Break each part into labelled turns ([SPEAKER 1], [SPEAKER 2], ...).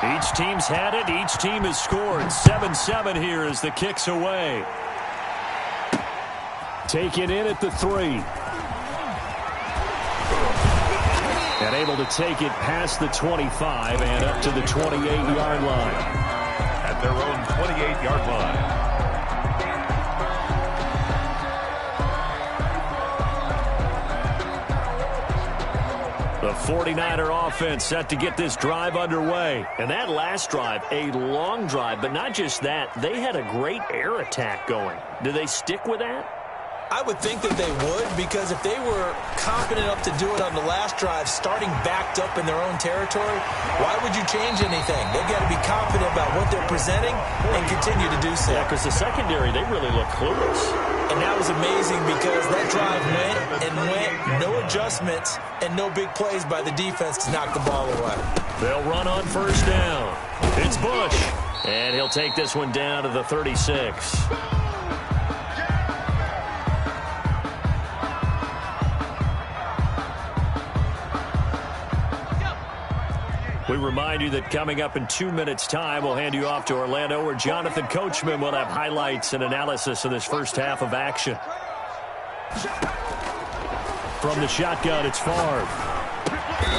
[SPEAKER 1] Each team's had it. Each team has scored. 7-7 here as the kick's away. Taken in at the 3. And able to take it past the 25 and up to the 28-yard line.
[SPEAKER 2] At their own 28-yard line.
[SPEAKER 1] The 49er offense set to get this drive underway. And that last drive, a long drive, but not just that. They had a great air attack going. Do they stick with that?
[SPEAKER 3] I would think that they would, because if they were confident enough to do it on the last drive, starting backed up in their own territory, why would you change anything? They've got to be confident about what they're presenting and continue to do so.
[SPEAKER 1] Yeah, because the secondary, they really look clueless.
[SPEAKER 3] And that was amazing because that drive went, no adjustments, and no big plays by the defense to knock the ball away.
[SPEAKER 1] They'll run on first down. It's Bush, and he'll take this one down to the 36. We remind you that coming up in 2 minutes' time, we'll hand you off to Orlando, where Jonathan Coachman will have highlights and analysis of this first half of action. From the shotgun, it's Favre.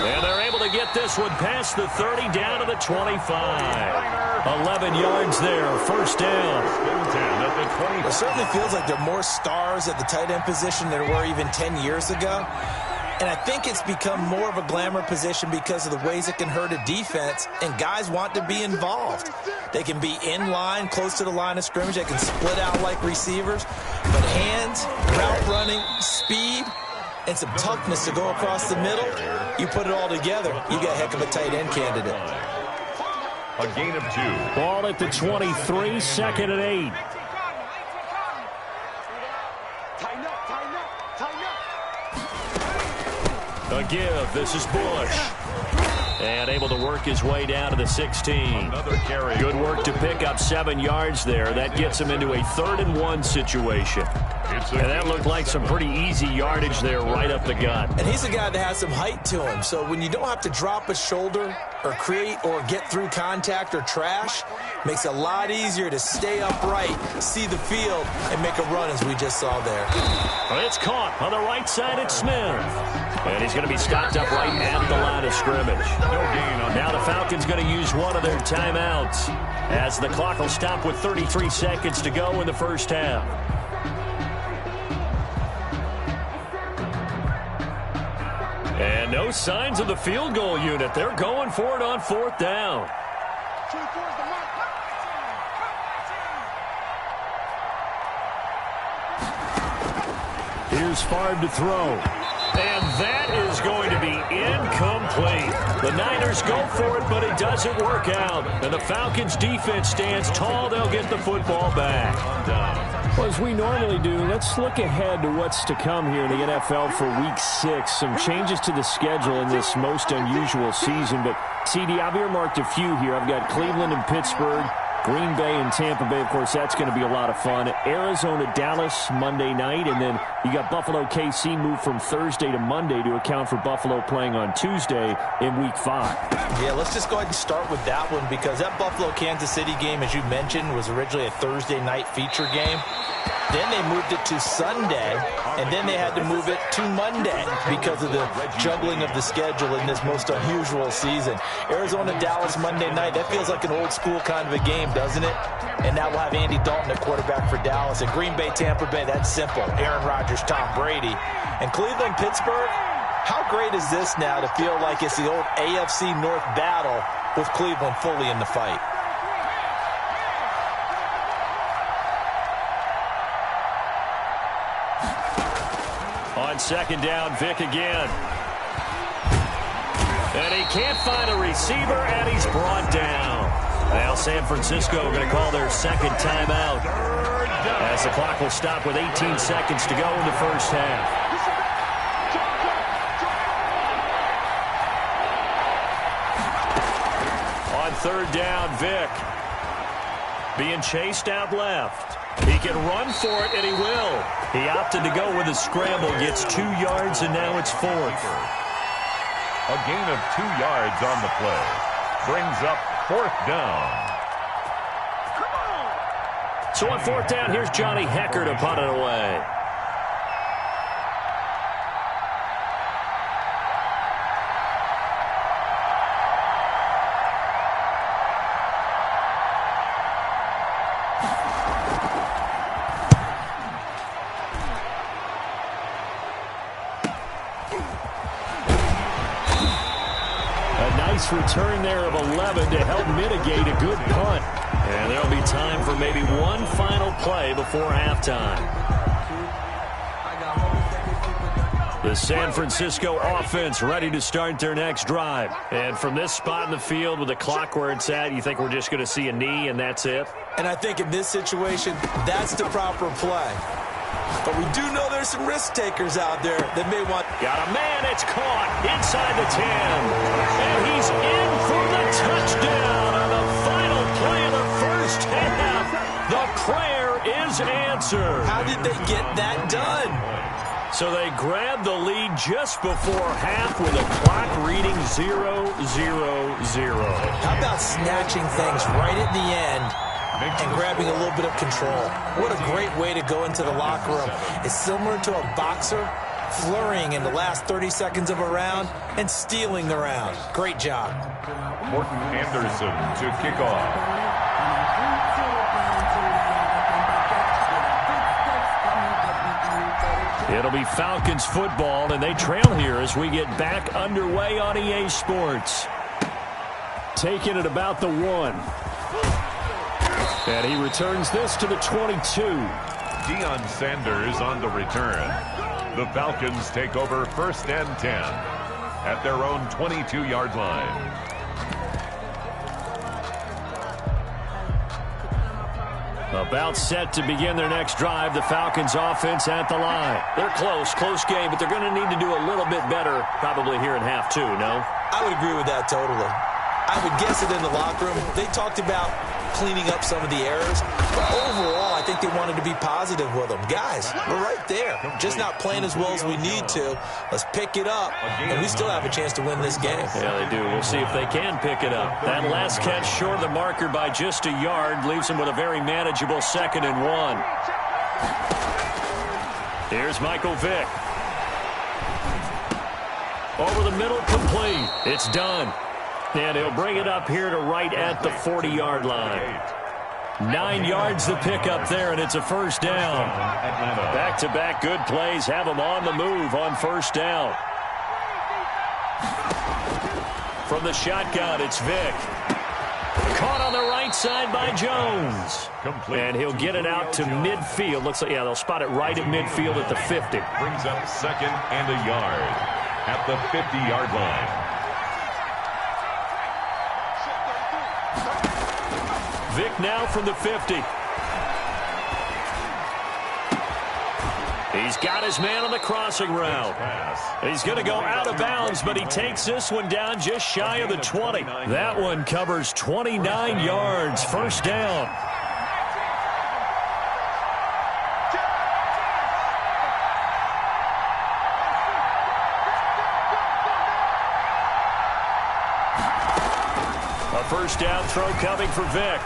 [SPEAKER 1] And they're able to get this one past the 30, down to the 25. 11 yards there, first down.
[SPEAKER 3] It certainly feels like there are more stars at the tight end position than there were even 10 years ago. And I think it's become more of a glamour position because of the ways it can hurt a defense, and guys want to be involved. They can be in line, close to the line of scrimmage. They can split out like receivers. But hands, route running, speed, and some toughness to go across the middle, you put it all together, you got a heck of a tight end candidate.
[SPEAKER 2] A gain of 2.
[SPEAKER 1] Ball at the 23, second and 8. A give. This is Bush. And able to work his way down to the 16. Good work to pick up 7 yards there. That gets him into a 3rd-and-1 situation. And that looked like some pretty easy yardage there right up the gut.
[SPEAKER 3] And he's a guy that has some height to him. So when you don't have to drop a shoulder or create or get through contact or trash, makes it a lot easier to stay upright, see the field, and make a run as we just saw there.
[SPEAKER 1] Well, it's caught on the right side at Smith. And he's going to be stopped up right at the line of scrimmage. Now the Falcons going to use one of their timeouts as the clock will stop with 33 seconds to go in the first half. And no signs of the field goal unit. They're going for it on 4th down. Here's Favre to throw. And that is going to be incomplete. The Niners go for it, but it doesn't work out. And the Falcons' defense stands tall. They'll get the football back. Well, as we normally do, let's look ahead to what's to come here in the NFL for Week 6. Some changes to the schedule in this most unusual season. But, CD, I've earmarked a few here. I've got Cleveland and Pittsburgh, Green Bay and Tampa Bay. Of course, that's going to be a lot of fun. Arizona, Dallas, Monday night. And then you got Buffalo, KC moved from Thursday to Monday to account for Buffalo playing on Tuesday in Week 5.
[SPEAKER 3] Yeah, let's just go ahead and start with that one, because that Buffalo-Kansas City game, as you mentioned, was originally a Thursday night feature game. Then they moved it to Sunday, and then they had to move it to Monday because of the juggling of the schedule in this most unusual season. Arizona-Dallas Monday night, that feels like an old-school kind of a game, doesn't it? And now we'll have Andy Dalton at quarterback for Dallas. And Green Bay-Tampa Bay, that's simple. Aaron Rodgers, Tom Brady. And Cleveland-Pittsburgh, how great is this now to feel like it's the old AFC North battle with Cleveland fully in the fight?
[SPEAKER 1] On second down, Vick again. And he can't find a receiver, and he's brought down. Now San Francisco going to call their second timeout as the clock will stop with 18 seconds to go in the first half. On third down, Vick being chased out left. He can run for it, and he will. He opted to go with a scramble, gets 2 yards, and now it's 4th.
[SPEAKER 2] A gain of 2 yards on the play. Brings up 4th down.
[SPEAKER 1] So on 4th down, here's Johnny Hecker to punt it away. Return there of 11 to help mitigate a good punt. And there'll be time for maybe one final play before halftime. The San Francisco offense ready to start their next drive. And from this spot in the field with the clock where it's at, you think we're just going to see a knee and that's it?
[SPEAKER 3] And I think in this situation, that's the proper play. But we do know there's some risk takers out there that may want...
[SPEAKER 1] Got a man, it's caught inside the 10. And he's in for the touchdown on the final play of the first half. The prayer is answered.
[SPEAKER 3] How did they get that done?
[SPEAKER 1] So they grabbed the lead just before half with a clock reading 0-0-0.
[SPEAKER 3] How about snatching things right at the end and grabbing a little bit of control? What a great way to go into the locker room. It's similar to a boxer flurrying in the last 30 seconds of a round and stealing the round. Great job.
[SPEAKER 2] Morton Anderson to kick off.
[SPEAKER 1] It'll be Falcons football, and they trail here as we get back underway on EA Sports. Taking it about the 1. And he returns this to the 22.
[SPEAKER 2] Deion Sanders on the return. The Falcons take over 1st and 10 at their own 22-yard line.
[SPEAKER 1] About set to begin their next drive, the Falcons offense at the line. They're close game, but they're going to need to do a little bit better probably here in half 2, no?
[SPEAKER 3] I would agree with that totally. I would guess it in the locker room. They talked about cleaning up some of the errors, but overall, I think they wanted to be positive with them. Guys, we're right there. Just not playing as well as we need to. Let's pick it up, and we still have a chance to win this game.
[SPEAKER 1] Yeah, they do. We'll see if they can pick it up. That last catch short of the marker by just a yard leaves them with a very manageable 2nd and 1. Here's Michael Vick. Over the middle, complete. It's done. And he'll bring it up here to right at the 40-yard line. 9 yards to pick up there, and it's a 1st down. Back-to-back good plays have them on the move on 1st down. From the shotgun, it's Vick. Caught on the right side by Jones. And he'll get it out to midfield. Looks like, yeah, they'll spot it right at midfield at the 50.
[SPEAKER 2] Brings up 2nd and a yard at the 50-yard line.
[SPEAKER 1] Vick now from the 50. He's got his man on the crossing route. He's going to go out of bounds, but he takes this one down just shy of the 20. That one covers 29 yards. 1st down. A 1st down throw coming for Vick.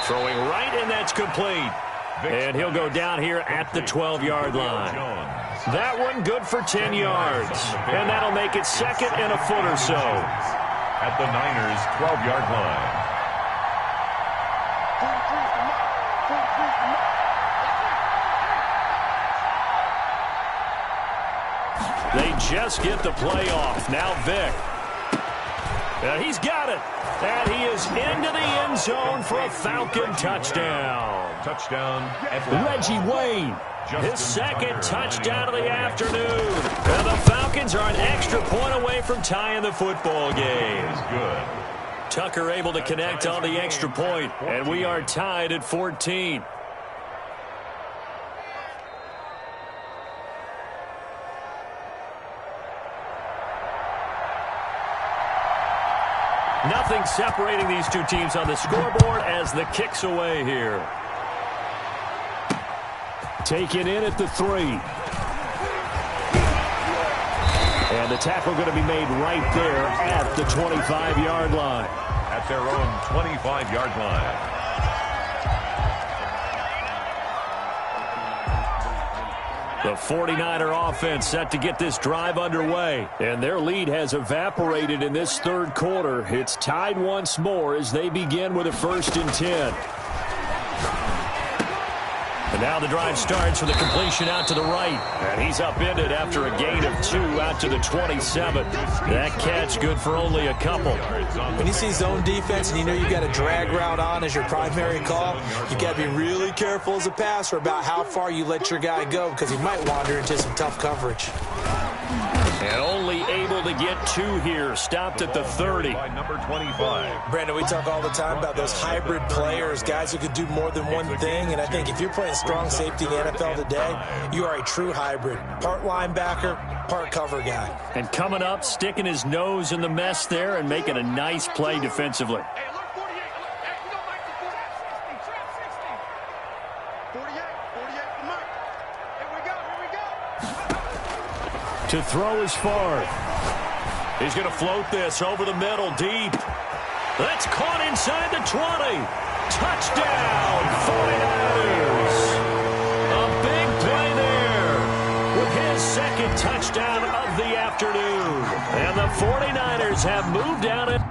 [SPEAKER 1] Throwing right, and that's complete. And he'll go down here at the 12-yard line. That one good for 10 yards. And that'll make it 2nd and a foot or so.
[SPEAKER 2] At the Niners' 12-yard line.
[SPEAKER 1] They just get the play off. Now Vick. He's got it. And he is into the end zone for a Falcon touchdown.
[SPEAKER 2] Touchdown,
[SPEAKER 1] Reggie Wayne. His 2nd touchdown of the afternoon. And the Falcons are an extra point away from tying the football game.
[SPEAKER 2] Good.
[SPEAKER 1] Tucker able to connect on the extra point. And we are tied at 14. Nothing separating these two teams on the scoreboard as the kick's away here. Taken in at the 3. And the tackle going to be made right there at the 25-yard line.
[SPEAKER 2] At their own 25-yard line.
[SPEAKER 1] The 49er offense set to get this drive underway. And their lead has evaporated in this third quarter. It's tied once more as they begin with a 1st and 10. And now the drive starts with a completion out to the right. And he's upended after a gain of 2 out to the 27. That catch good for only a couple.
[SPEAKER 3] When you see zone defense and you know you've got a drag route on as your primary call, you've got to be really careful as a passer about how far you let your guy go because he might wander into some tough coverage.
[SPEAKER 1] And only able to get 2 here. Stopped at the 30.
[SPEAKER 2] By number 25.
[SPEAKER 3] Brandon, we talk all the time about those hybrid players, guys who could do more than one thing. And I think if you're playing strong safety in the NFL today, you are a true hybrid. Part linebacker, part cover guy.
[SPEAKER 1] And coming up, sticking his nose in the mess there and making a nice play defensively. To throw is far. He's going to float this over the middle, deep. That's caught inside the 20. Touchdown, 49ers. A big play there with his 2nd touchdown of the afternoon. And the 49ers have moved down it.